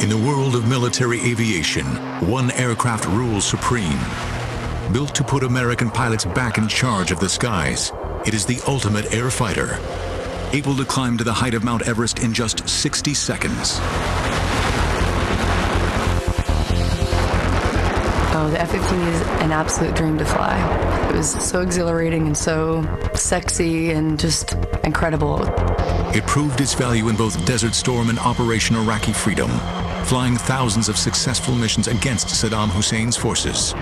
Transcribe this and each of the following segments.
In the world of military aviation, one aircraft rules supreme. Built to put American pilots back in charge of the skies, it is the ultimate air fighter, able to climb to the height of Mount Everest in just 60 seconds. Oh, the F-15 is an absolute dream to fly. It was so exhilarating and so sexy and just incredible. It proved its value in both Desert Storm and Operation Iraqi Freedom, flying thousands of successful missions against Saddam Hussein's forces.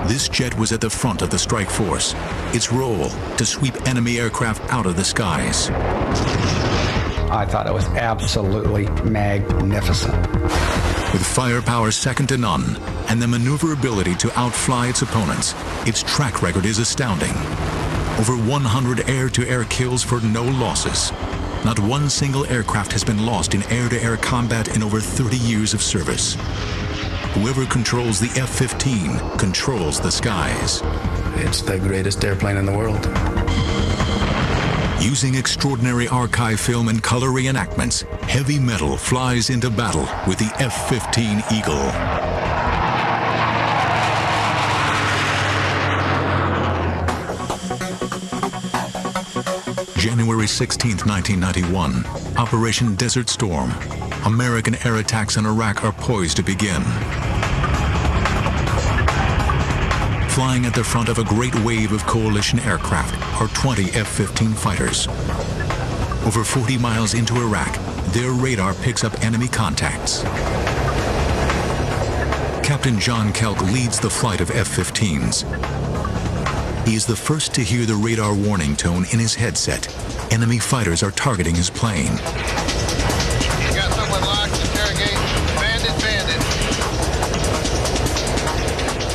This jet was at the front of the strike force, its role to sweep enemy aircraft out of the skies. I thought it was absolutely magnificent. With firepower second to none and the maneuverability to outfly its opponents, its track record is astounding. Over 100 air-to-air kills for no losses. Not one single aircraft has been lost in air-to-air combat in over 30 years of service. Whoever controls the F-15 controls the skies. It's the greatest airplane in the world. Using extraordinary archive film and color reenactments, heavy metal flies into battle with the F-15 Eagle. January 16, 1991, Operation Desert Storm. American air attacks on Iraq are poised to begin. Flying at the front of a great wave of coalition aircraft are 20 F-15 fighters. Over 40 miles into Iraq, their radar picks up enemy contacts. Captain John Kelk leads the flight of F-15s. He is the first to hear the radar warning tone in his headset. Enemy fighters are targeting his plane. You got someone locked, interrogate. Bandit.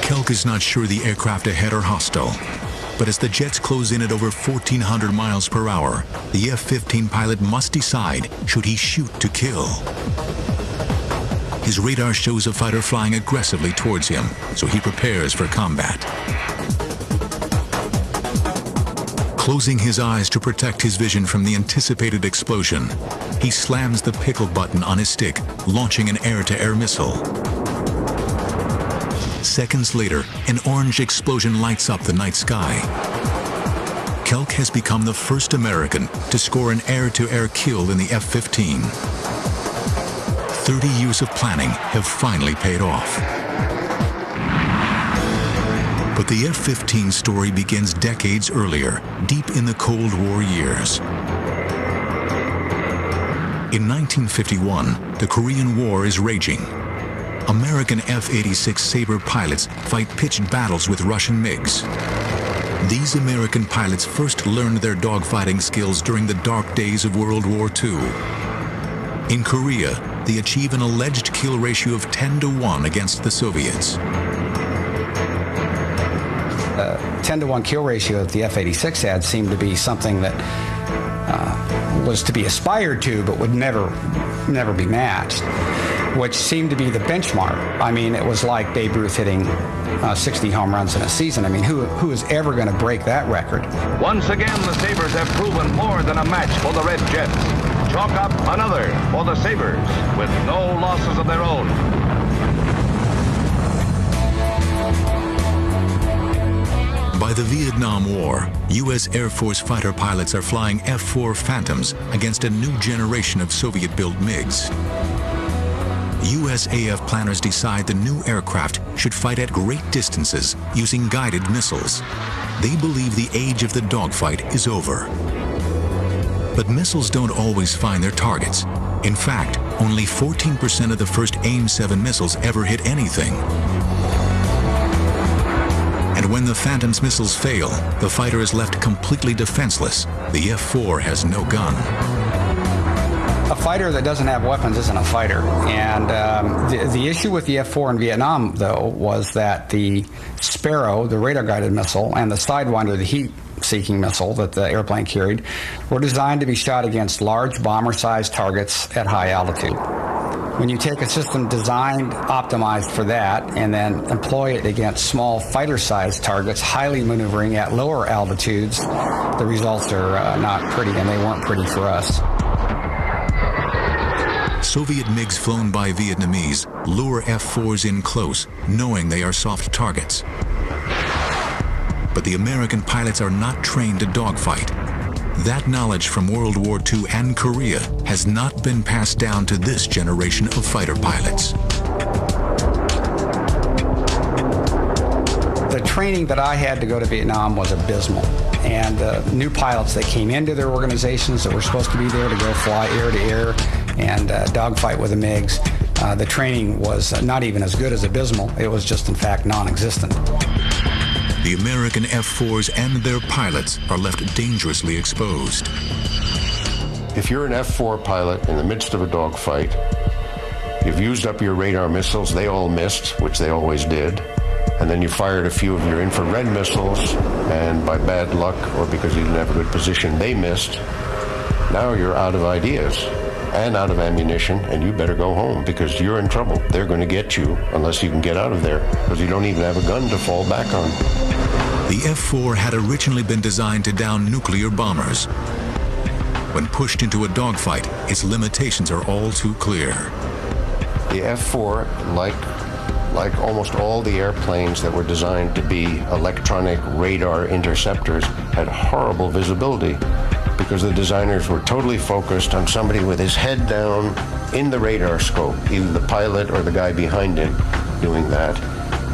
Kelk is not sure the aircraft ahead are hostile, but as the jets close in at over 1,400 miles per hour, the F-15 pilot must decide, should he shoot to kill? His radar shows a fighter flying aggressively towards him, so he prepares for combat. Closing his eyes to protect his vision from the anticipated explosion, he slams the pickle button on his stick, launching an air-to-air missile. Seconds later, an orange explosion lights up the night sky. Kelk has become the first American to score an air-to-air kill in the F-15. 30 years of planning have finally paid off. But the F-15 story begins decades earlier, deep in the Cold War years. In 1951, the Korean War is raging. American F-86 Sabre pilots fight pitched battles with Russian MiGs. These American pilots first learned their dogfighting skills during the dark days of World War II. In Korea, they achieve an alleged kill ratio of 10-to-1 against the Soviets. 10-to-1 kill ratio that the F-86 had seemed to be something that was to be aspired to, but would never be matched, which seemed to be the benchmark. I mean, it was like Babe Ruth hitting 60 home runs in a season. I mean, who is ever going to break that record? Once again, the Sabres have proven more than a match for the Red Jets. Chalk up another for the Sabres with no losses of their own. By the Vietnam War, U.S. Air Force fighter pilots are flying F-4 Phantoms against a new generation of Soviet-built MiGs. USAF planners decide the new aircraft should fight at great distances using guided missiles. They believe the age of the dogfight is over. But missiles don't always find their targets. In fact, only 14% of the first AIM-7 missiles ever hit anything. And when the Phantom's missiles fail, the fighter is left completely defenseless. The F-4 has no gun. A fighter that doesn't have weapons isn't a fighter. And the issue with the F-4 in Vietnam, though, was that the Sparrow, the radar-guided missile, and the Sidewinder, the heat-seeking missile that the airplane carried, were designed to be shot against large bomber-sized targets at high altitude. When you take a system designed, optimized for that, and then employ it against small fighter-sized targets, highly maneuvering at lower altitudes, the results are not pretty, and they weren't pretty for us. Soviet MiGs flown by Vietnamese lure F-4s in close, knowing they are soft targets. But the American pilots are not trained to dogfight. That knowledge from World War II and Korea has not been passed down to this generation of fighter pilots. The training that I had to go to Vietnam was abysmal. And new pilots that came into their organizations that were supposed to be there to go fly air to air and dogfight with the MiGs, the training was not even as good as abysmal. It was just, in fact, non-existent. The American F-4s and their pilots are left dangerously exposed. If you're an F-4 pilot in the midst of a dogfight, you've used up your radar missiles, they all missed, which they always did, and then you fired a few of your infrared missiles, and by bad luck or because you didn't have a good position, they missed. Now you're out of ideas and out of ammunition, and you better go home because you're in trouble. They're going to get you unless you can get out of there because you don't even have a gun to fall back on. The F-4 had originally been designed to down nuclear bombers. When pushed into a dogfight, its limitations are all too clear. The F-4, like almost all the airplanes that were designed to be electronic radar interceptors, had horrible visibility because the designers were totally focused on somebody with his head down in the radar scope, either the pilot or the guy behind him doing that.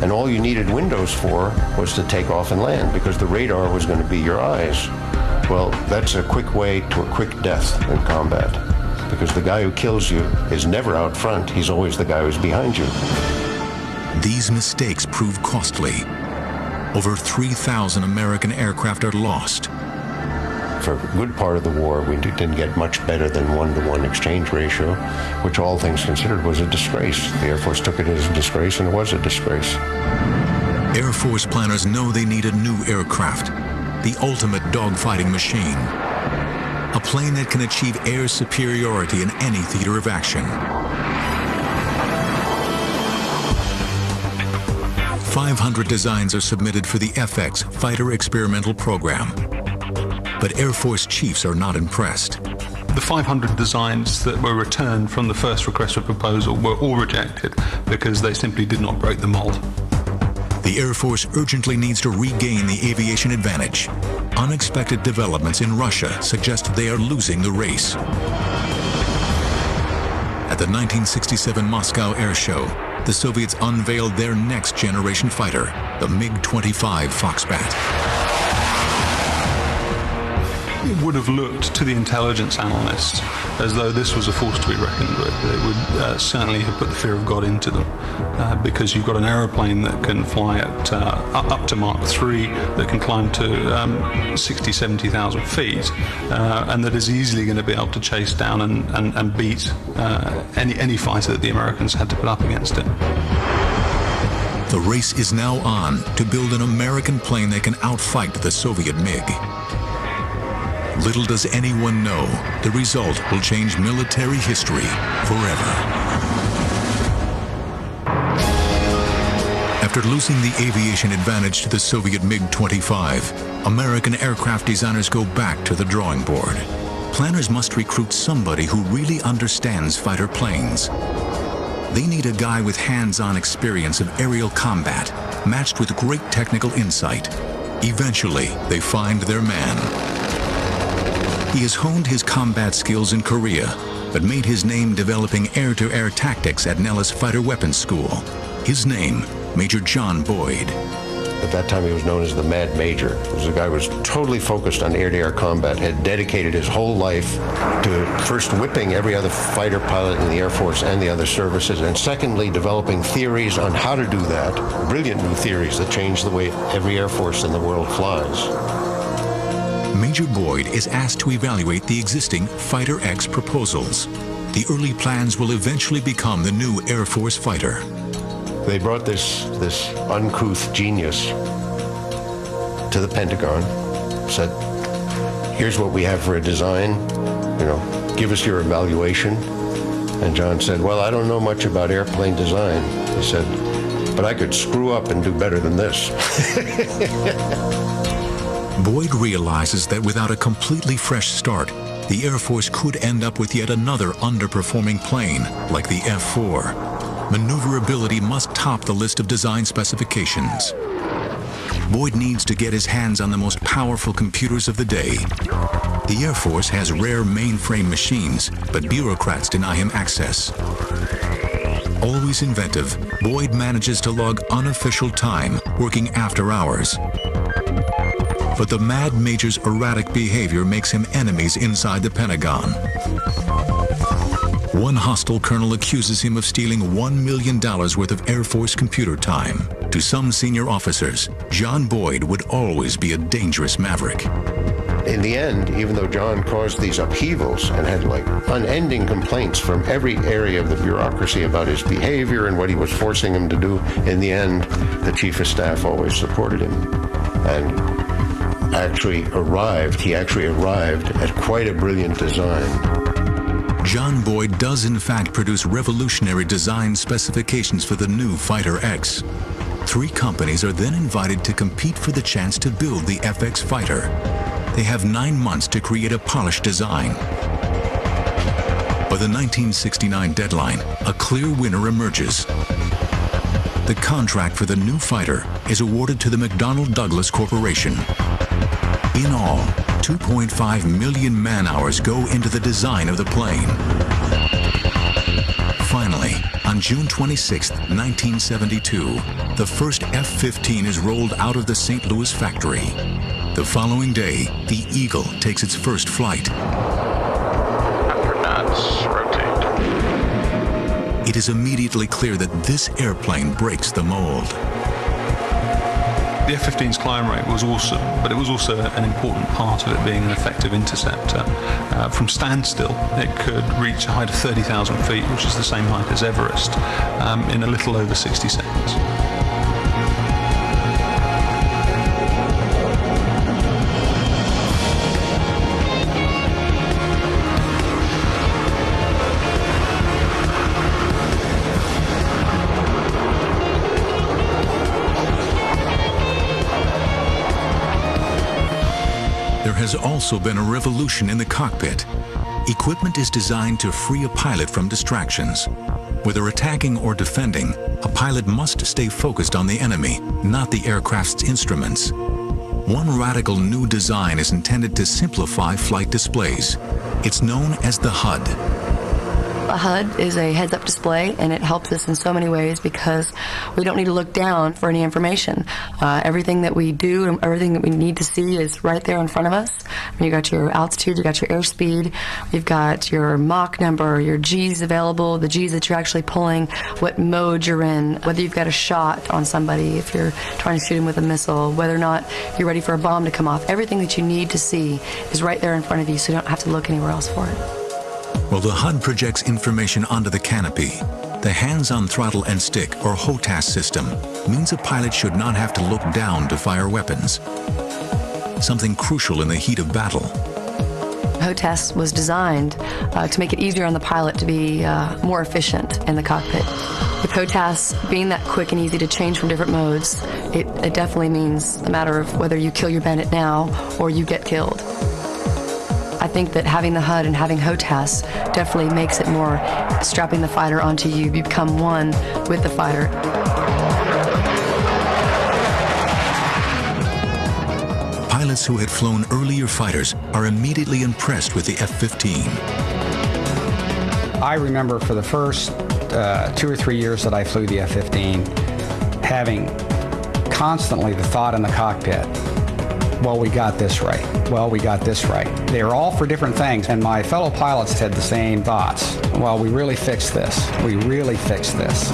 And all you needed windows for was to take off and land because the radar was going to be your eyes. Well, that's a quick way to a quick death in combat because the guy who kills you is never out front. He's always the guy who's behind you. These mistakes prove costly. Over 3,000 American aircraft are lost. For a good part of the war, we didn't get much better than 1-to-1 exchange ratio, which all things considered was a disgrace. The Air Force took it as a disgrace, and it was a disgrace. Air Force planners know they need a new aircraft, the ultimate dogfighting machine. A plane that can achieve air superiority in any theater of action. 500 designs are submitted for the FX Fighter Experimental Program. But Air Force chiefs are not impressed. The 500 designs that were returned from the first request for proposal were all rejected because they simply did not break the mold. The Air Force urgently needs to regain the aviation advantage. Unexpected developments in Russia suggest they are losing the race. At the 1967 Moscow Air Show, the Soviets unveiled their next generation fighter, the MiG-25 Foxbat. It would have looked to the intelligence analysts as though this was a force to be reckoned with. It would certainly have put the fear of God into them because you've got an aeroplane that can fly at up to Mach 3, that can climb to 60, 70,000 feet, and that is easily going to be able to chase down and beat any fighter that the Americans had to put up against it. The race is now on to build an American plane that can outfight the Soviet MiG. Little does anyone know, the result will change military history forever. After losing the aviation advantage to the Soviet MiG-25, American aircraft designers go back to the drawing board. Planners must recruit somebody who really understands fighter planes. They need a guy with hands-on experience of aerial combat, matched with great technical insight. Eventually, they find their man. He has honed his combat skills in Korea, but made his name developing air-to-air tactics at Nellis Fighter Weapons School. His name, Major John Boyd. At that time, he was known as the Mad Major. He was a guy who was totally focused on air-to-air combat, had dedicated his whole life to first whipping every other fighter pilot in the Air Force and the other services, and secondly, developing theories on how to do that, brilliant new theories that changed the way every Air Force in the world flies. Major Boyd is asked to evaluate the existing Fighter X proposals. The early plans will eventually become the new Air Force fighter. They brought this uncouth genius to the Pentagon, said, here's what we have for a design, give us your evaluation. And John said, well, I don't know much about airplane design. He said, but I could screw up and do better than this. Boyd realizes that without a completely fresh start, the Air Force could end up with yet another underperforming plane, like the F-4. Maneuverability must top the list of design specifications. Boyd needs to get his hands on the most powerful computers of the day. The Air Force has rare mainframe machines, but bureaucrats deny him access. Always inventive, Boyd manages to log unofficial time, working after hours. But the Mad Major's erratic behavior makes him enemies inside the Pentagon. One hostile colonel accuses him of stealing $1 million worth of Air Force computer time. To some senior officers, John Boyd would always be a dangerous maverick. In the end, even though John caused these upheavals and had like unending complaints from every area of the bureaucracy about his behavior and what he was forcing him to do, in the end, the chief of staff always supported him. And he actually arrived at quite a brilliant design. John Boyd does in fact produce revolutionary design specifications for the new Fighter X. 3 companies are then invited to compete for the chance to build the FX fighter. They have 9 months to create a polished design. By the 1969 deadline, a clear winner emerges. The contract for the new fighter is awarded to the McDonnell Douglas Corporation. In all, 2.5 million man-hours go into the design of the plane. Finally, on June 26, 1972, the first F-15 is rolled out of the St. Louis factory. The following day, the Eagle takes its first flight. Astronauts rotate. It is immediately clear that this airplane breaks the mold. The F-15's climb rate was awesome, but it was also an important part of it being an effective interceptor. From standstill, it could reach a height of 30,000 feet, which is the same height as Everest, in a little over 60 seconds. There has also been a revolution in the cockpit. Equipment is designed to free a pilot from distractions. Whether attacking or defending, a pilot must stay focused on the enemy, not the aircraft's instruments. One radical new design is intended to simplify flight displays. It's known as the HUD. A HUD is a heads-up display, and it helps us in so many ways because we don't need to look down for any information. Everything that we do and everything that we need to see is right there in front of us. You got your altitude, you got your airspeed, you've got your Mach number, your G's available, the G's that you're actually pulling, what mode you're in, whether you've got a shot on somebody, if you're trying to shoot him with a missile, whether or not you're ready for a bomb to come off. Everything that you need to see is right there in front of you, so you don't have to look anywhere else for it. While the HUD projects information onto the canopy, the hands-on throttle and stick, or HOTAS system, means a pilot should not have to look down to fire weapons. Something crucial in the heat of battle. HOTAS was designed to make it easier on the pilot to be more efficient in the cockpit. With HOTAS being that quick and easy to change from different modes, it definitely means a matter of whether you kill your bandit now or you get killed. I think that having the HUD and having HOTAS definitely makes it more strapping the fighter onto you. You become one with the fighter. Pilots who had flown earlier fighters are immediately impressed with the F-15. I remember for the first 2 or 3 years that I flew the F-15, having constantly the thought in the cockpit, well, we got this right. Well, we got this right. They were all for different things, and my fellow pilots had the same thoughts. Well, we really fixed this. We really fixed this.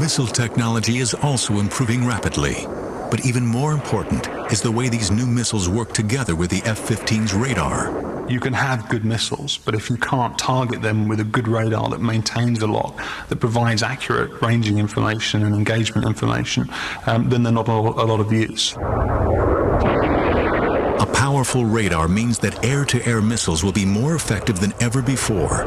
Missile technology is also improving rapidly. But even more important is the way these new missiles work together with the F-15's radar. You can have good missiles, but if you can't target them with a good radar that maintains a lock, that provides accurate ranging information and engagement information, then they're not a lot of use. A powerful radar means that air-to-air missiles will be more effective than ever before.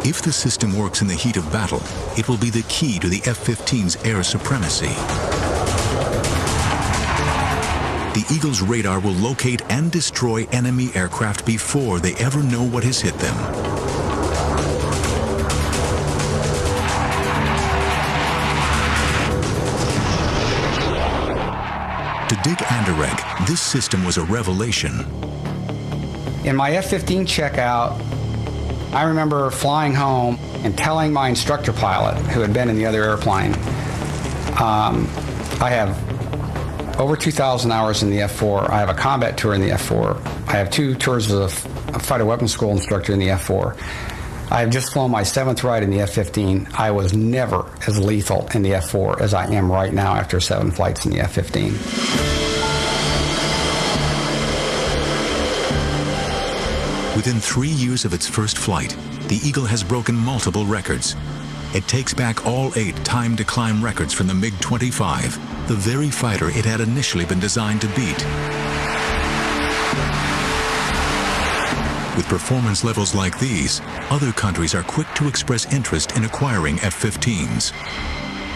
If the system works in the heat of battle, it will be the key to the F-15's air supremacy. the Eagle's radar will locate and destroy enemy aircraft before they ever know what has hit them. To Dick Anderegg, this system was a revelation. In my F-15 checkout, I remember flying home and telling my instructor pilot, who had been in the other airplane, I have over 2,000 hours in the F-4. I have a combat tour in the F-4. I have 2 tours as a fighter weapons school instructor in the F-4. I have just flown my 7th ride in the F-15. I was never as lethal in the F-4 as I am right now after 7 flights in the F-15. Within 3 years of its first flight, the Eagle has broken multiple records. It takes back all 8 time-to-climb records from the MiG-25, the very fighter it had initially been designed to beat. With performance levels like these, other countries are quick to express interest in acquiring F-15s.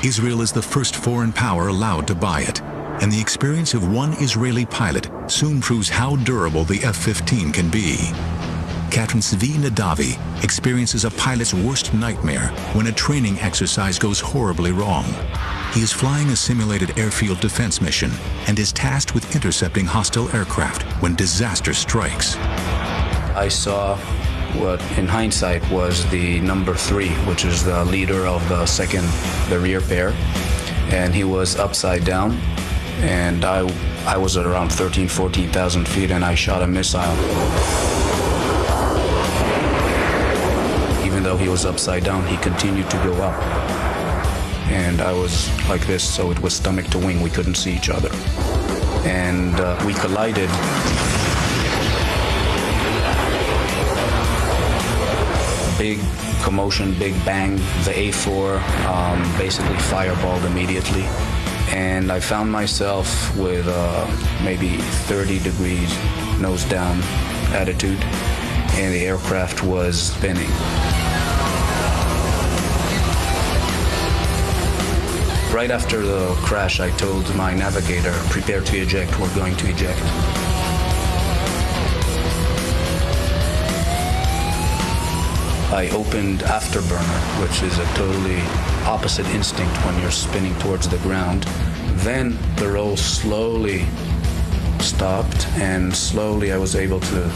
Israel is the first foreign power allowed to buy it, and the experience of one Israeli pilot soon proves how durable the F-15 can be. Captain Zvi Nadavi experiences a pilot's worst nightmare when a training exercise goes horribly wrong. He is flying a simulated airfield defense mission and is tasked with intercepting hostile aircraft when disaster strikes. I saw what in hindsight was the number 3, which is the leader of the rear pair, and he was upside down, and I was at around 14,000 feet, and I shot a missile. Even though he was upside down, he continued to go up, and I was like this, so it was stomach to wing. We couldn't see each other, and we collided. Big commotion, big bang. The A4 basically fireballed immediately, and I found myself with maybe 30 degrees nose down attitude, and the aircraft was spinning. Right after the crash, I told my navigator, prepare to eject, we're going to eject. I opened afterburner, which is a totally opposite instinct when you're spinning towards the ground. Then the roll slowly stopped, and slowly I was able to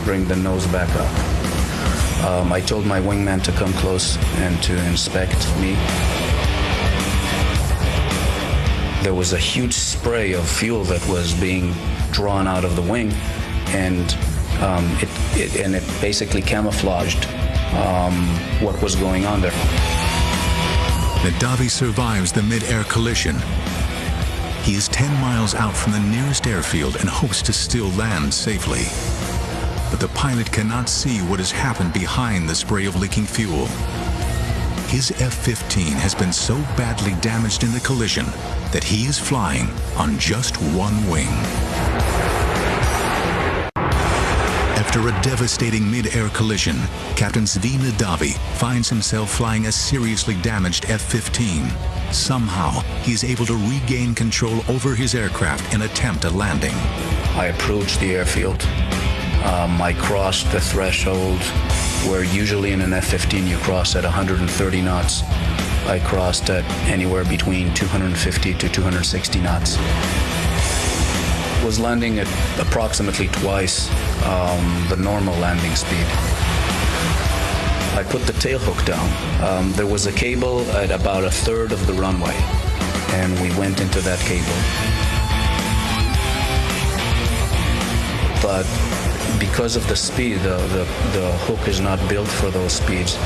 bring the nose back up. I told my wingman to come close and to inspect me. There was a huge spray of fuel that was being drawn out of the wing, and it basically camouflaged what was going on there. Nadavi survives the mid-air collision. He is 10 miles out from the nearest airfield and hopes to still land safely. But the pilot cannot see what has happened behind the spray of leaking fuel. His F-15 has been so badly damaged in the collision that he is flying on just one wing. After a devastating mid-air collision, Captain Zvi Nadavi finds himself flying a seriously damaged F-15. Somehow, he is able to regain control over his aircraft and attempt a landing. I approached the airfield. I crossed the threshold where usually in an F-15 you cross at 130 knots. I crossed at anywhere between 250 to 260 knots. Was landing at approximately twice the normal landing speed. I put the tail hook down. There was a cable at about a third of the runway, and we went into that cable. But because of the speed, the hook is not built for those speeds,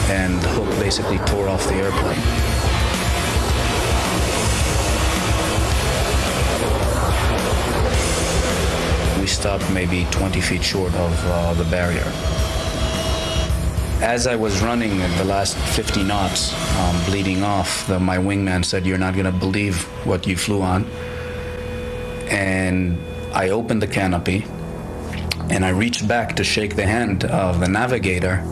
and the hook basically tore off the airplane. We stopped maybe 20 feet short of the barrier. As I was running at the last 50 knots, bleeding off, my wingman said, "You're not going to believe what you flew on." And I opened the canopy, and I reached back to shake the hand of the navigator.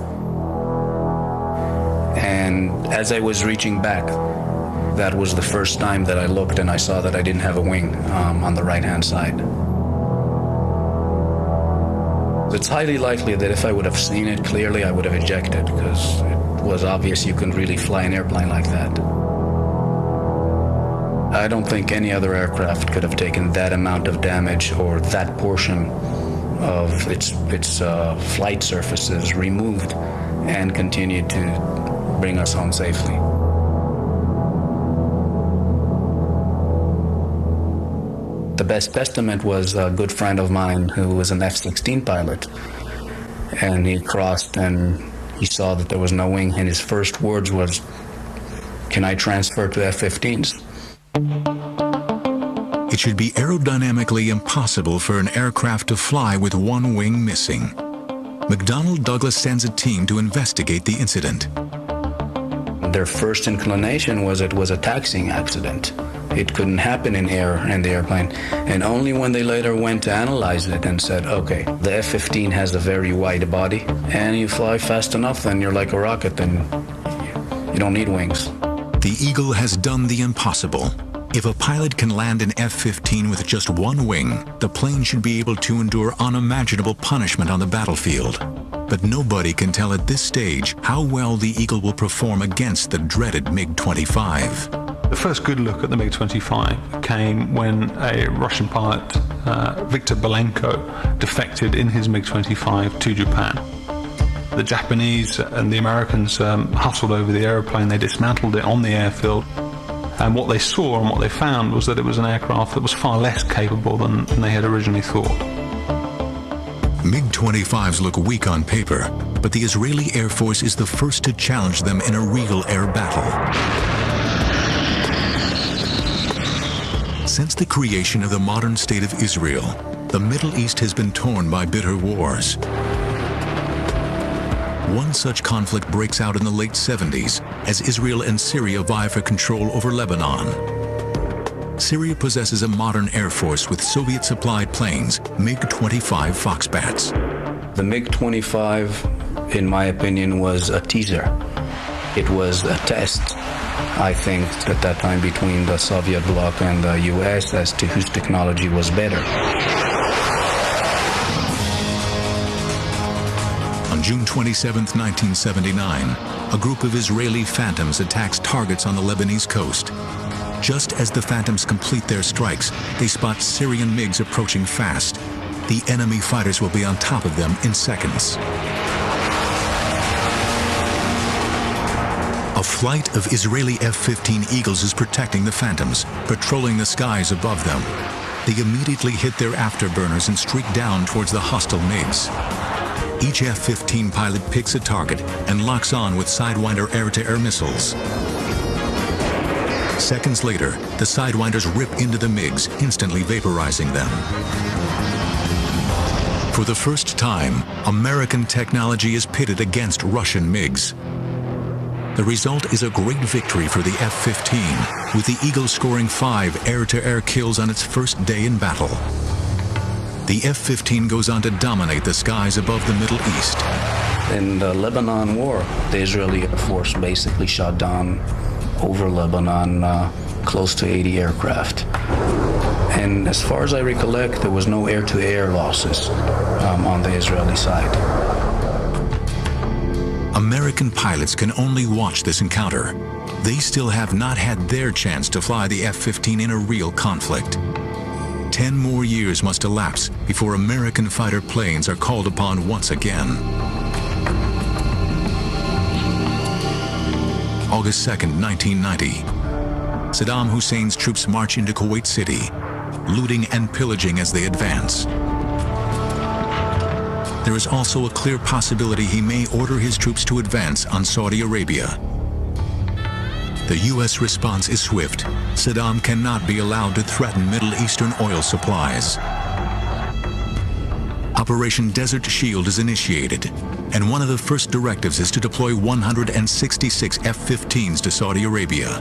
And as I was reaching back, that was the first time that I looked and I saw that I didn't have a wing on the right-hand side. It's highly likely that if I would have seen it clearly, I would have ejected, because it was obvious you couldn't really fly an airplane like that. I don't think any other aircraft could have taken that amount of damage or that portion of its flight surfaces removed and continued to bring us home safely. The best testament was a good friend of mine who was an F-16 pilot, and he crossed and he saw that there was no wing, and his first words was, "Can I transfer to F-15s?" It should be aerodynamically impossible for an aircraft to fly with one wing missing. McDonnell Douglas sends a team to investigate the incident. Their first inclination was it was a taxiing accident. It couldn't happen in air in the airplane. And only when they later went to analyze it and said, okay, the F-15 has a very wide body, and you fly fast enough, then you're like a rocket, then you don't need wings. The Eagle has done the impossible. If a pilot can land an F-15 with just one wing, the plane should be able to endure unimaginable punishment on the battlefield. But nobody can tell at this stage how well the Eagle will perform against the dreaded MiG-25. The first good look at the MiG-25 came when a Russian pilot, Viktor Belenko, defected in his MiG-25 to Japan. The Japanese and the Americans hustled over the airplane. They dismantled it on the airfield. And what they saw and what they found was that it was an aircraft that was far less capable than they had originally thought. MiG-25s look weak on paper, but the Israeli Air Force is the first to challenge them in a real air battle. Since the creation of the modern state of Israel, the Middle East has been torn by bitter wars. One such conflict breaks out in the late 70s as Israel and Syria vie for control over Lebanon. Syria possesses a modern air force with Soviet-supplied planes, MiG-25 Foxbats. The MiG-25, in my opinion, was a teaser. It was a test, I think, at that time between the Soviet bloc and the US as to whose technology was better. On June 27, 1979, a group of Israeli Phantoms attacks targets on the Lebanese coast. Just as the Phantoms complete their strikes, they spot Syrian MiGs approaching fast. The enemy fighters will be on top of them in seconds. A flight of Israeli F-15 Eagles is protecting the Phantoms, patrolling the skies above them. They immediately hit their afterburners and streak down towards the hostile MiGs. Each F-15 pilot picks a target and locks on with Sidewinder air-to-air missiles. Seconds later, the Sidewinders rip into the MiGs, instantly vaporizing them. For the first time, American technology is pitted against Russian MiGs. The result is a great victory for the F-15, with the Eagle scoring 5 air-to-air kills on its first day in battle. The F-15 goes on to dominate the skies above the Middle East. In the Lebanon War, the Israeli Air Force basically shot down over Lebanon close to 80 aircraft. And as far as I recollect, there was no air-to-air losses on the Israeli side. American pilots can only watch this encounter. They still have not had their chance to fly the F-15 in a real conflict. 10 more years must elapse before American fighter planes are called upon once again. August 2nd, 1990. Saddam Hussein's troops march into Kuwait City, looting and pillaging as they advance. There is also a clear possibility he may order his troops to advance on Saudi Arabia. The U.S. response is swift. Saddam cannot be allowed to threaten Middle Eastern oil supplies. Operation Desert Shield is initiated, and one of the first directives is to deploy 166 F-15s to Saudi Arabia.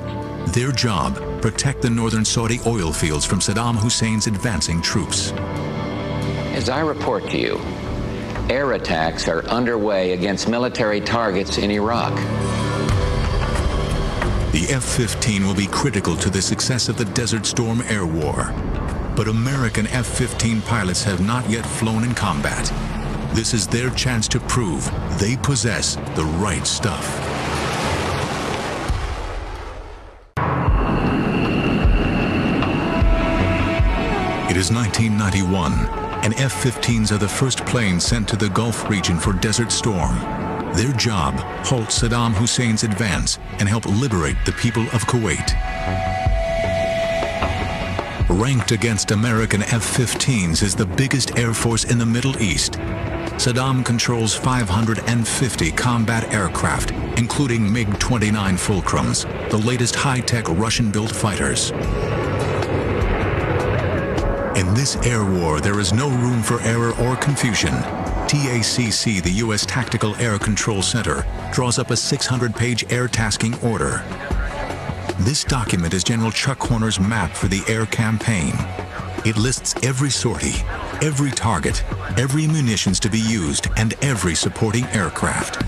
Their job, protect the northern Saudi oil fields from Saddam Hussein's advancing troops. As I report to you, air attacks are underway against military targets in Iraq. The F-15 will be critical to the success of the Desert Storm air war. But American F-15 pilots have not yet flown in combat. This is their chance to prove they possess the right stuff. It is 1991, and F-15s are the first planes sent to the Gulf region for Desert Storm. Their job, halt Saddam Hussein's advance and help liberate the people of Kuwait. Ranked against American F-15s is the biggest air force in the Middle East. Saddam controls 550 combat aircraft, including MiG-29 Fulcrums, the latest high-tech Russian-built fighters. In this air war, there is no room for error or confusion. TACC, the U.S. Tactical Air Control Center, draws up a 600-page air tasking order. This document is General Chuck Horner's map for the air campaign. It lists every sortie, every target, every munitions to be used, and every supporting aircraft.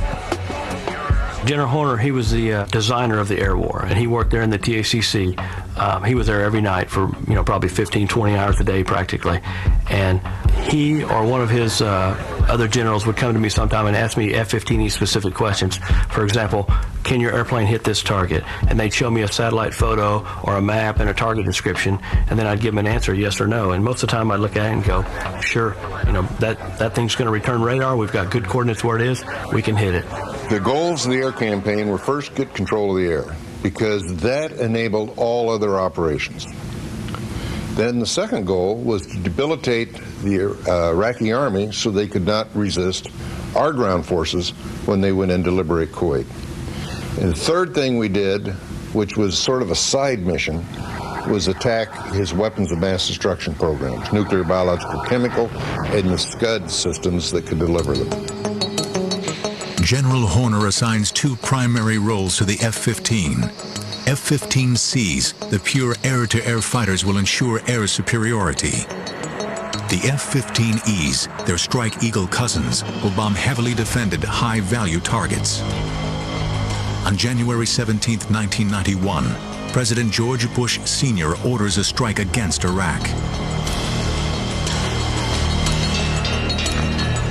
General Horner, he was the designer of the air war, and he worked there in the TACC. He was there every night for, probably 15, 20 hours a day practically. And he or one of his other generals would come to me sometime and ask me F-15E specific questions. For example, can your airplane hit this target? And they'd show me a satellite photo or a map and a target description, and then I'd give them an answer, yes or no. And most of the time I'd look at it and go, sure, that thing's going to return radar. We've got good coordinates where it is. We can hit it. The goals of the air campaign were first get control of the air, because that enabled all other operations. Then the second goal was to debilitate the Iraqi army so they could not resist our ground forces when they went in to liberate Kuwait. And the third thing we did, which was sort of a side mission, was attack his weapons of mass destruction programs, nuclear, biological, chemical, and the Scud systems that could deliver them. General Horner assigns two primary roles to the F-15. F-15Cs, the pure air-to-air fighters, will ensure air superiority. The F-15Es, their Strike Eagle cousins, will bomb heavily defended, high-value targets. On January 17, 1991, President George Bush Sr. orders a strike against Iraq.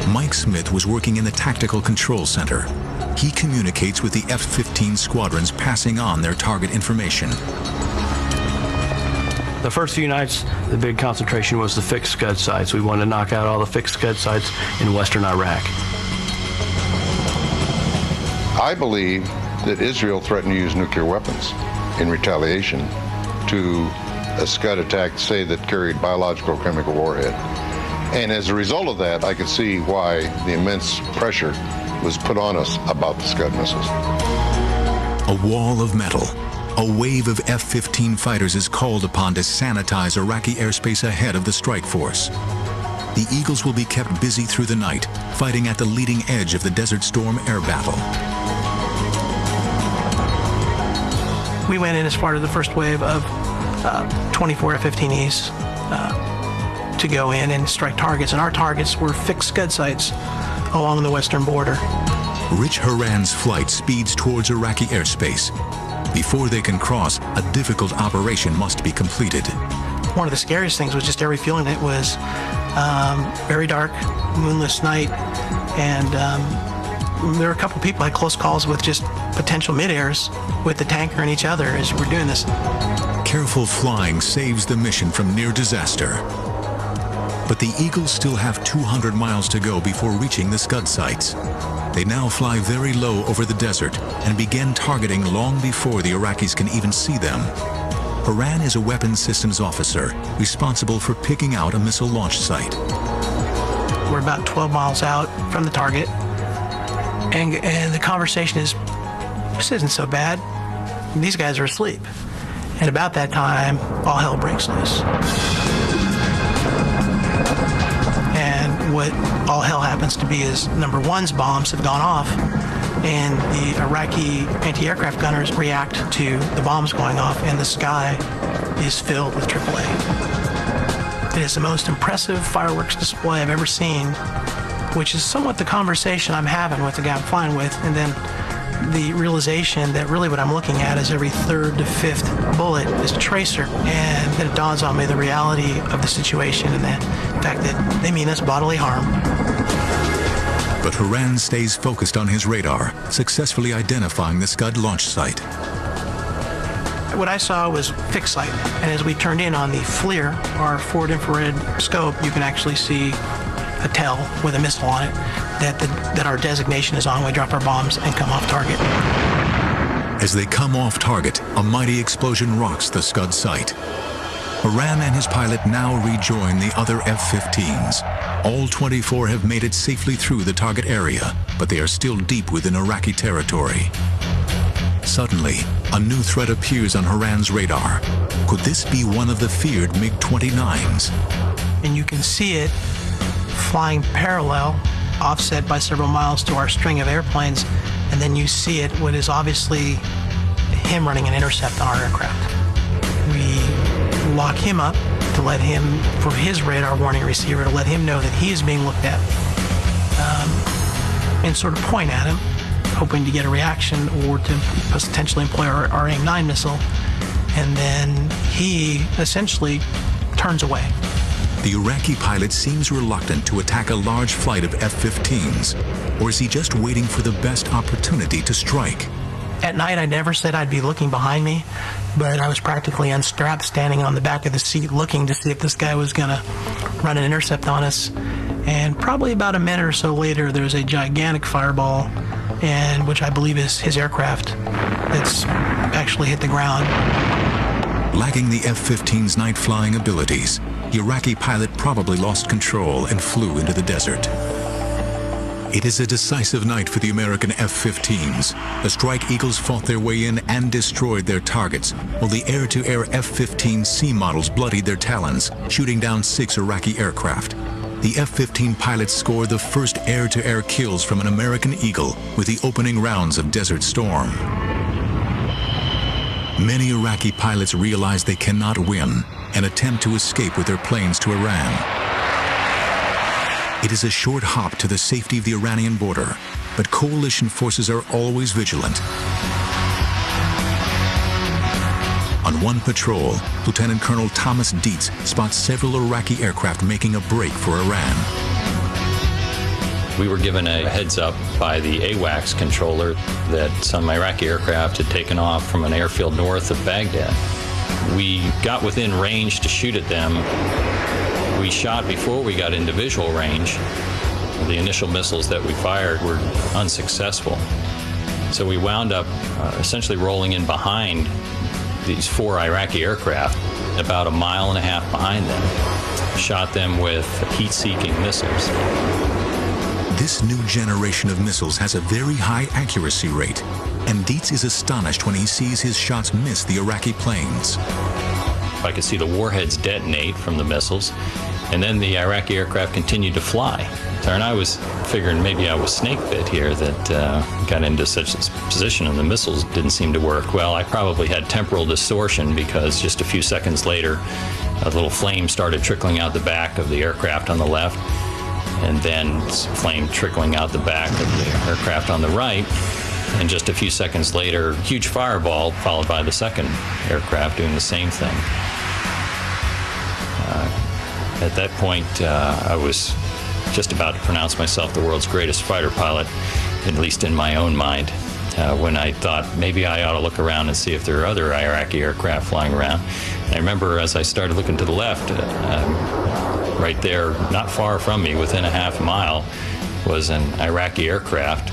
Mike Smith was working in the Tactical Control Center. He communicates with the F-15 squadrons, passing on their target information. The first few nights, the big concentration was the fixed Scud sites. We wanted to knock out all the fixed Scud sites in western Iraq. I believe that Israel threatened to use nuclear weapons in retaliation to a Scud attack, say, that carried biological or chemical warhead. And as a result of that, I could see why the immense pressure was put on us about the Scud missiles. A wall of metal. A wave of F-15 fighters is called upon to sanitize Iraqi airspace ahead of the strike force. The Eagles will be kept busy through the night, fighting at the leading edge of the Desert Storm air battle. We went in as part of the first wave of 24 F-15Es to go in and strike targets, and our targets were fixed Scud sites along the western border. Rich Haran's flight speeds towards Iraqi airspace. Before they can cross, a difficult operation must be completed. One of the scariest things was just air refueling. It was very dark, moonless night, and there were a couple people had close calls with just potential mid-airs with the tanker and each other as we're doing this. Careful flying saves the mission from near disaster. But the Eagles still have 200 miles to go before reaching the Scud sites. They now fly very low over the desert and begin targeting long before the Iraqis can even see them. Haran is a weapons systems officer responsible for picking out a missile launch site. We're about 12 miles out from the target, and the conversation is, this isn't so bad. These guys are asleep. And about that time, all hell breaks loose. And what all hell happens to be is number one's bombs have gone off, and the Iraqi anti-aircraft gunners react to the bombs going off, and the sky is filled with AAA. It is the most impressive fireworks display I've ever seen, which is somewhat the conversation I'm having with the guy I'm flying with, and then the realization that really what I'm looking at is every third to fifth bullet is a tracer. And then it dawns on me the reality of the situation and the fact that they mean us bodily harm. But Horan stays focused on his radar, successfully identifying the Scud launch site. What I saw was fixed sight, and as we turned in on the FLIR, our forward infrared scope, you can actually see a tell with a missile on it that our designation is on. We drop our bombs and come off target. As they come off target, a mighty explosion rocks the Scud site. Horan and his pilot now rejoin the other F-15s. All 24 have made it safely through the target area, but they are still deep within Iraqi territory. Suddenly, a new threat appears on Horan's radar. Could this be one of the feared MiG-29s? And you can see it flying parallel, offset by several miles to our string of airplanes, and then you see it, what is obviously him running an intercept on our aircraft. We lock him up to let him, for his radar warning receiver, to let him know that he is being looked at, and sort of point at him, hoping to get a reaction or to potentially employ our AIM-9 missile, and then he essentially turns away. The Iraqi pilot seems reluctant to attack a large flight of F-15s, or is he just waiting for the best opportunity to strike? At night, I never said I'd be looking behind me, but I was practically unstrapped, standing on the back of the seat, looking to see if this guy was going to run an intercept on us. And probably about a minute or so later, there's a gigantic fireball, and which I believe is his aircraft, that's actually hit the ground. Lacking the F-15's night flying abilities, the Iraqi pilot probably lost control and flew into the desert. It is a decisive night for the American F-15s. The Strike Eagles fought their way in and destroyed their targets, while the air-to-air F-15C models bloodied their talons, shooting down 6 Iraqi aircraft. The F-15 pilots scored the first air-to-air kills from an American Eagle with the opening rounds of Desert Storm. Many Iraqi pilots realize they cannot win and attempt to escape with their planes to Iran. It is a short hop to the safety of the Iranian border, but coalition forces are always vigilant. On one patrol, Lieutenant Colonel Thomas Dietz spots several Iraqi aircraft making a break for Iran. We were given a heads up by the AWACS controller that some Iraqi aircraft had taken off from an airfield north of Baghdad. We got within range to shoot at them. We shot before we got into visual range. The initial missiles that we fired were unsuccessful. So we wound up essentially rolling in behind these 4 Iraqi aircraft, about 1.5 miles behind them. Shot them with heat-seeking missiles. This new generation of missiles has a very high accuracy rate, and Dietz is astonished when he sees his shots miss the Iraqi planes. I could see the warheads detonate from the missiles, and then the Iraqi aircraft continued to fly. And I was figuring maybe I was snake bit here, that got into such a position and the missiles didn't seem to work. Well, I probably had temporal distortion, because just a few seconds later, a little flame started trickling out the back of the aircraft on the left, and then flame trickling out the back of the aircraft on the right. And just a few seconds later, huge fireball followed by the second aircraft doing the same thing. At that point, I was just about to pronounce myself the world's greatest fighter pilot, at least in my own mind, when I thought maybe I ought to look around and see if there are other Iraqi aircraft flying around. And I remember as I started looking to the left, right there, not far from me, within a half mile, was an Iraqi aircraft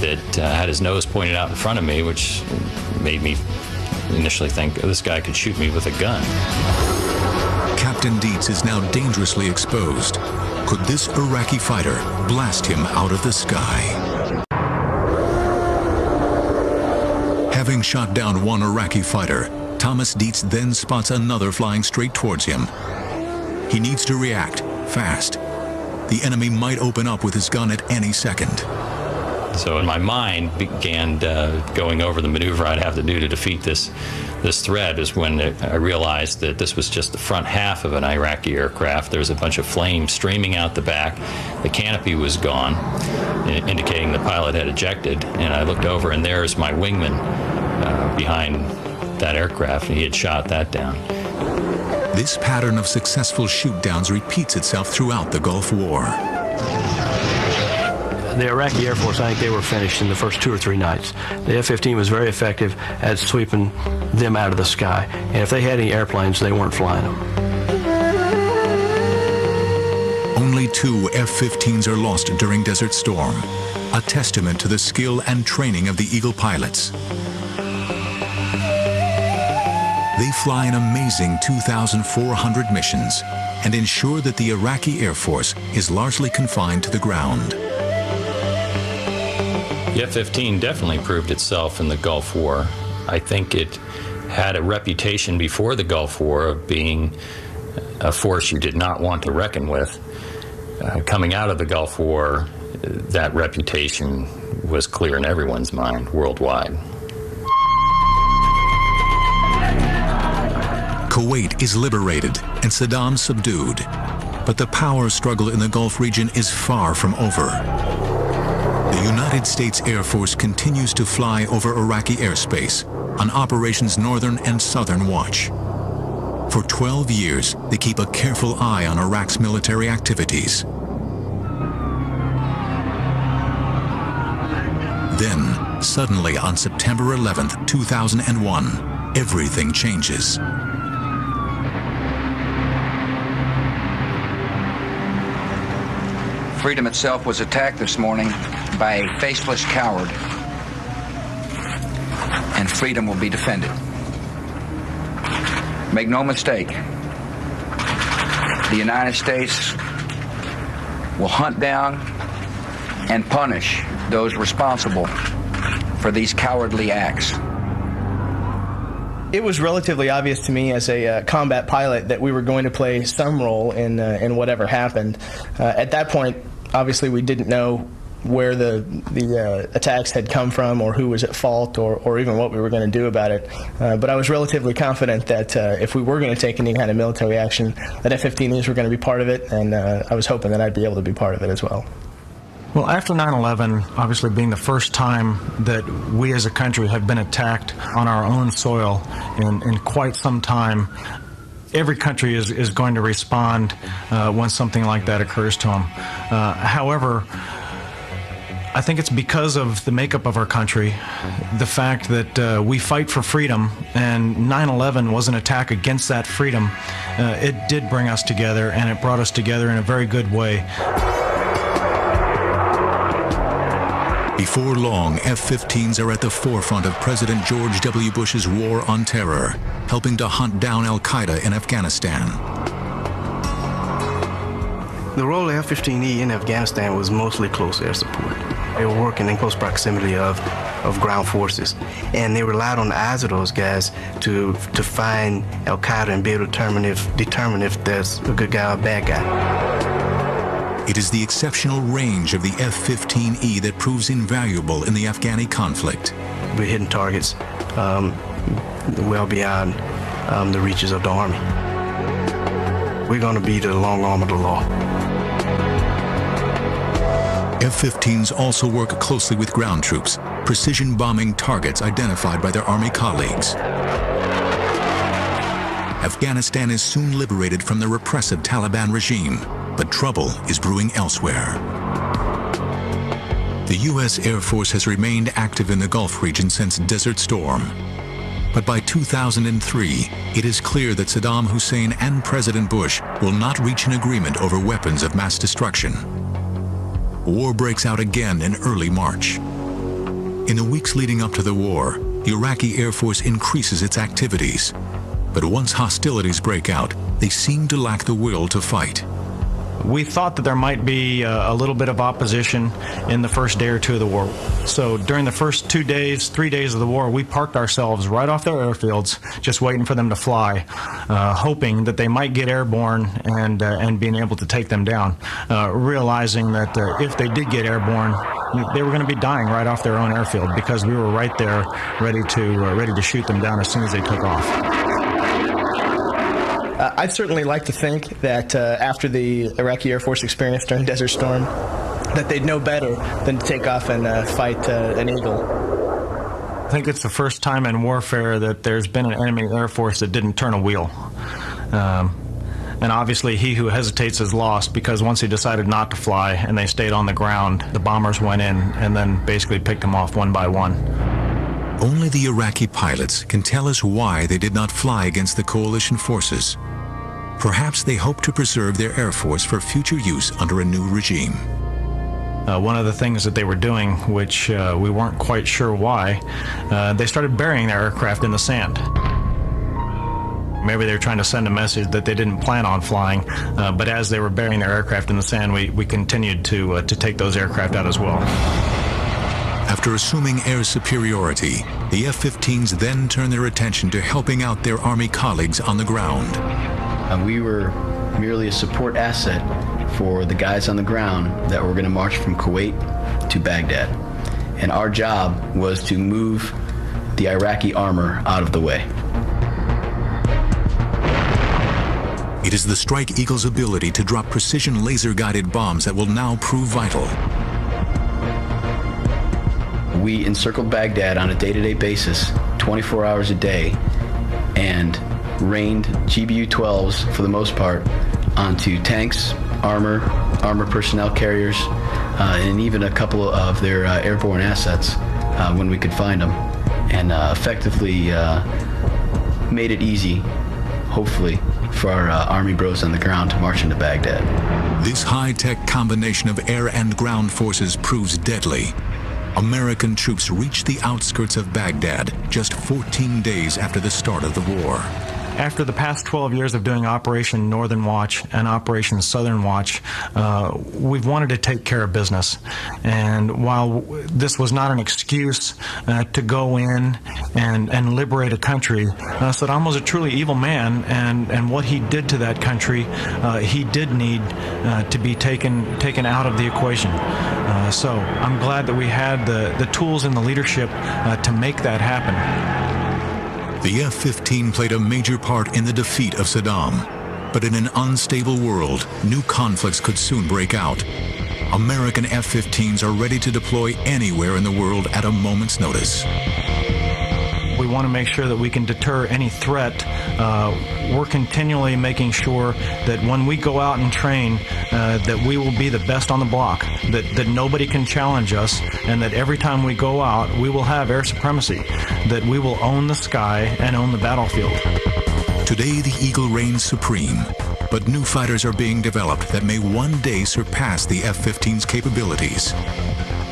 that had his nose pointed out in front of me, which made me initially think, oh, this guy could shoot me with a gun. Captain Dietz is now dangerously exposed. Could this Iraqi fighter blast him out of the sky? Having shot down one Iraqi fighter, Thomas Dietz then spots another flying straight towards him. He needs to react fast. The enemy might open up with his gun at any second. So my mind began going over the maneuver I'd have to do to defeat this threat. Is when I realized that this was just the front half of an Iraqi aircraft. There was a bunch of flames streaming out the back. The canopy was gone, indicating the pilot had ejected. And I looked over, and there's my wingman behind that aircraft, and he had shot that down. This pattern of successful shoot-downs repeats itself throughout the Gulf War. The Iraqi Air Force, I think they were finished in the first 2 or 3 nights. The F-15 was very effective at sweeping them out of the sky. And if they had any airplanes, they weren't flying them. Only 2 F-15s are lost during Desert Storm, a testament to the skill and training of the Eagle pilots. They fly an amazing 2,400 missions and ensure that the Iraqi Air Force is largely confined to the ground. The F-15 definitely proved itself in the Gulf War. I think it had a reputation before the Gulf War of being a force you did not want to reckon with. Coming out of the Gulf War, that reputation was clear in everyone's mind worldwide. Kuwait is liberated and Saddam subdued, but the power struggle in the Gulf region is far from over. The United States Air Force continues to fly over Iraqi airspace on Operations Northern and Southern Watch. For 12 years, they keep a careful eye on Iraq's military activities. Then, suddenly on September 11th, 2001, everything changes. Freedom itself was attacked this morning by a faceless coward, and freedom will be defended. Make no mistake, the United States will hunt down and punish those responsible for these cowardly acts. It was relatively obvious to me as a combat pilot that we were going to play some role in whatever happened. At that point, obviously, we didn't know where the attacks had come from or who was at fault or even what we were going to do about it. But I was relatively confident that if we were going to take any kind of military action, that F-15Es were going to be part of it, and I was hoping that I'd be able to be part of it as well. Well, after 9/11, obviously being the first time that we as a country have been attacked on our own soil in quite some time, every country is going to respond when something like that occurs to them. However, I think it's because of the makeup of our country, the fact that we fight for freedom, and 9/11 was an attack against that freedom. It did bring us together, and it brought us together in a very good way. Before long, F-15s are at the forefront of President George W. Bush's war on terror, helping to hunt down al-Qaeda in Afghanistan. The role of F-15E in Afghanistan was mostly close air support. They were working in close proximity of ground forces, and they relied on the eyes of those guys to find al-Qaeda and be able to determine if there's a good guy or a bad guy. It is the exceptional range of the F-15E that proves invaluable in the Afghani conflict. We're hitting targets well beyond the reaches of the Army. We're going to be the long arm of the law. F-15s also work closely with ground troops, precision bombing targets identified by their Army colleagues. Afghanistan is soon liberated from the repressive Taliban regime, but trouble is brewing elsewhere. The U.S. Air Force has remained active in the Gulf region since Desert Storm. But by 2003, it is clear that Saddam Hussein and President Bush will not reach an agreement over weapons of mass destruction. War breaks out again in early March. In the weeks leading up to the war, the Iraqi Air Force increases its activities. But once hostilities break out, they seem to lack the will to fight. We thought that there might be a little bit of opposition in the first day or two of the war. So during the first 2 days, 3 days of the war, we parked ourselves right off their airfields, just waiting for them to fly, hoping that they might get airborne and being able to take them down, realizing that if they did get airborne, they were going to be dying right off their own airfield because we were right there ready to shoot them down as soon as they took off. I'd certainly like to think that after the Iraqi Air Force experience during Desert Storm, that they'd know better than to take off and fight an eagle. I think it's the first time in warfare that there's been an enemy Air Force that didn't turn a wheel. And obviously he who hesitates is lost, because once he decided not to fly and they stayed on the ground, the bombers went in and then basically picked them off one by one. Only the Iraqi pilots can tell us why they did not fly against the coalition forces. Perhaps they hope to preserve their Air Force for future use under a new regime. One of the things that they were doing, which we weren't quite sure why, they started burying their aircraft in the sand. Maybe they were trying to send a message that they didn't plan on flying, but as they were burying their aircraft in the sand, we continued to take those aircraft out as well. After assuming air superiority, the F-15s then turned their attention to helping out their Army colleagues on the ground. We were merely a support asset for the guys on the ground that were going to march from Kuwait to Baghdad. And our job was to move the Iraqi armor out of the way. It is the Strike Eagle's ability to drop precision laser-guided bombs that will now prove vital. We encircled Baghdad on a day-to-day basis, 24 hours a day, and rained GBU-12s, for the most part, onto tanks, armor personnel carriers, and even a couple of their airborne assets when we could find them, and effectively made it easy, hopefully, for our Army bros on the ground to march into Baghdad. This high-tech combination of air and ground forces proves deadly. American troops reached the outskirts of Baghdad just 14 days after the start of the war. After the past 12 years of doing Operation Northern Watch and Operation Southern Watch, we've wanted to take care of business. And while this was not an excuse to go in and liberate a country, Saddam was a truly evil man, and what he did to that country, he did need to be taken out of the equation. So I'm glad that we had the tools and the leadership to make that happen. The F-15 played a major part in the defeat of Saddam, but in an unstable world, new conflicts could soon break out. American F-15s are ready to deploy anywhere in the world at a moment's notice. We want to make sure that we can deter any threat. We're continually making sure that when we go out and train, that we will be the best on the block, that nobody can challenge us, and that every time we go out, we will have air supremacy, that we will own the sky and own the battlefield. Today, the Eagle reigns supreme, but new fighters are being developed that may one day surpass the F-15's capabilities.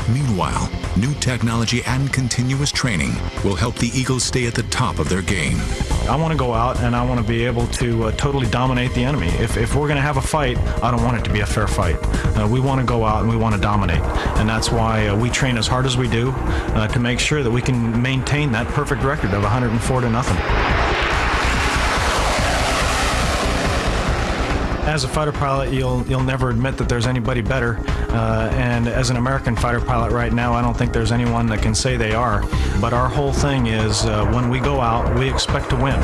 Meanwhile, new technology and continuous training will help the Eagles stay at the top of their game. I want to go out and I want to be able to totally dominate the enemy. If we're going to have a fight, I don't want it to be a fair fight. We want to go out and we want to dominate. And that's why we train as hard as we do to make sure that we can maintain that perfect record of 104-0. As a fighter pilot, you'll never admit that there's anybody better, and as an American fighter pilot right now, I don't think there's anyone that can say they are. But our whole thing is, when we go out, we expect to win.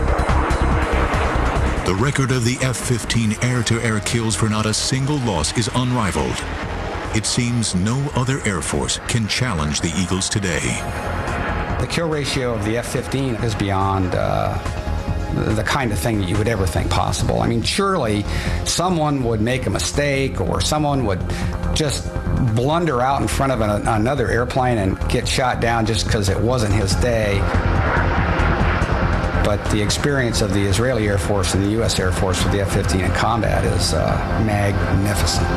The record of the F-15 air-to-air kills for not a single loss is unrivaled. It seems no other Air Force can challenge the Eagles today. The kill ratio of the F-15 is beyond the kind of thing that you would ever think possible. I mean, surely someone would make a mistake or someone would just blunder out in front of another airplane and get shot down just because it wasn't his day. But the experience of the Israeli Air Force and the U.S. Air Force with the F-15 in combat is magnificent.